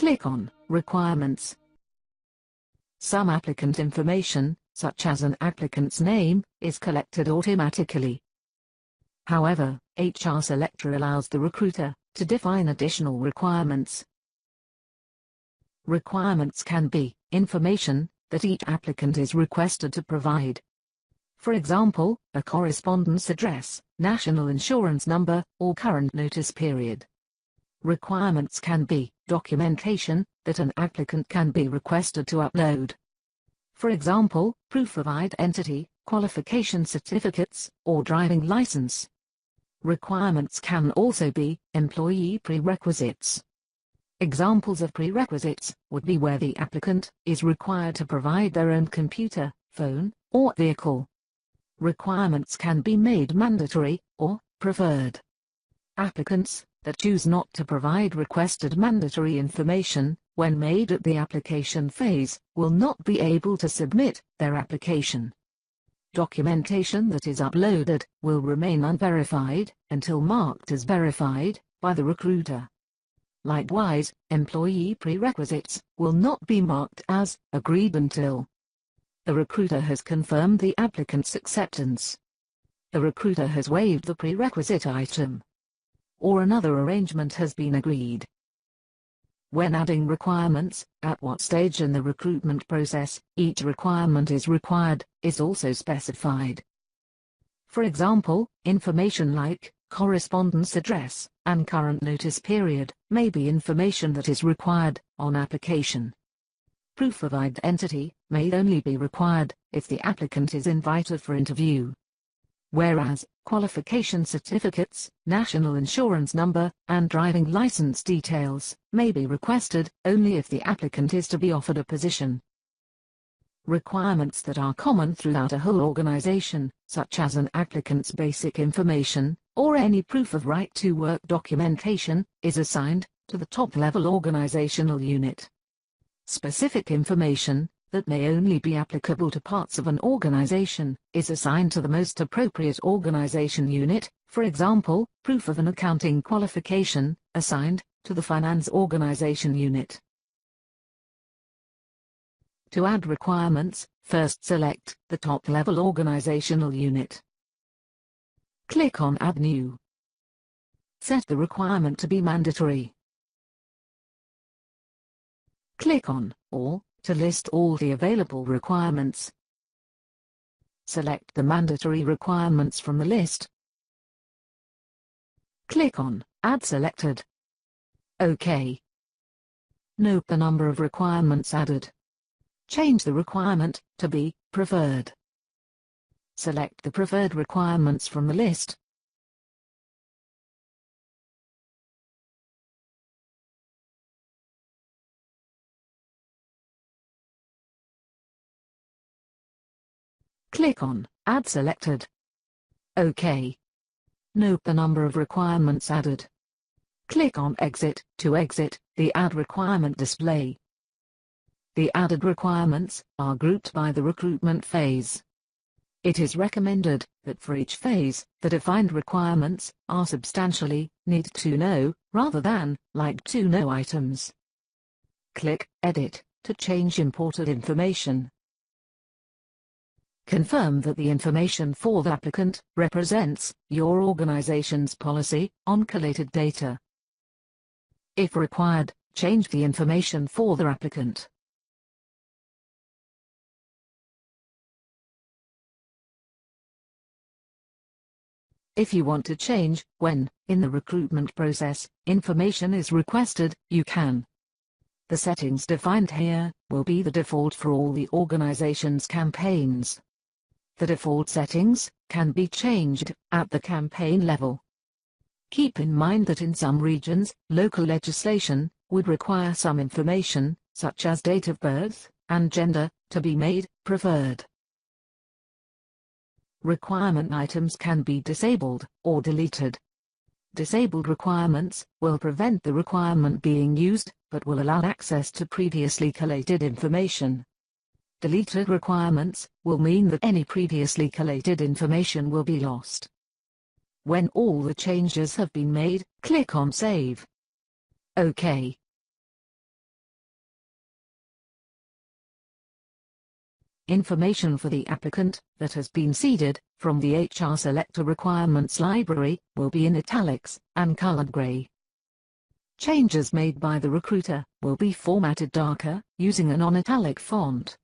Click on Requirements. Some applicant information, such as an applicant's name, is collected automatically. However, HR Selector allows the recruiter to define additional requirements. Requirements can be information that each applicant is requested to provide. For example, a correspondence address, national insurance number, or current notice period. Requirements can be documentation that an applicant can be requested to upload. For example, proof of identity, qualification certificates, or driving license. Requirements can also be employee prerequisites. Examples of prerequisites would be where the applicant is required to provide their own computer, phone, or vehicle. Requirements can be made mandatory or preferred. Applicants that choose not to provide requested mandatory information when made at the application phase will not be able to submit their application. Documentation that is uploaded will remain unverified until marked as verified by the recruiter. Likewise, employee prerequisites will not be marked as agreed until the recruiter has confirmed the applicant's acceptance, the recruiter has waived the prerequisite item, or another arrangement has been agreed. When adding requirements, at what stage in the recruitment process each requirement is required, is also specified. For example, information like correspondence address and current notice period may be information that is required on application. Proof of identity may only be required if the applicant is invited for interview. Whereas, qualification certificates, national insurance number, and driving license details may be requested only if the applicant is to be offered a position. Requirements that are common throughout a whole organization, such as an applicant's basic information, or any proof of right to work documentation, is assigned to the top-level organizational unit. Specific information that may only be applicable to parts of an organization is assigned to the most appropriate organization unit, for example, proof of an accounting qualification, assigned to the finance organization unit. To add requirements, first select the top-level organizational unit. Click on Add New. Set the requirement to be mandatory. Click on All to list all the available requirements. Select the mandatory requirements from the list. Click on Add Selected. OK. Note the number of requirements added. Change the requirement to be preferred. Select the preferred requirements from the list. Click on Add Selected. OK. Note the number of requirements added. Click on Exit to exit the Add Requirement display. The added requirements are grouped by the recruitment phase. It is recommended that for each phase, the defined requirements are substantially need to know rather than like to know items. Click Edit to change imported information. Confirm that the information for the applicant represents your organization's policy on collated data. If required, change the information for the applicant. If you want to change when, in the recruitment process, information is requested, you can. The settings defined here will be the default for all the organization's campaigns. The default settings can be changed at the campaign level. Keep in mind that in some regions, local legislation would require some information, such as date of birth and gender, to be made preferred. Requirement items can be disabled or deleted. Disabled requirements will prevent the requirement being used, but will allow access to previously collated information. Deleted requirements will mean that any previously collated information will be lost. When all the changes have been made, click on Save. OK. Information for the applicant that has been seeded from the HR Selector requirements library will be in italics and colored gray. Changes made by the recruiter will be formatted darker using a non-italic font.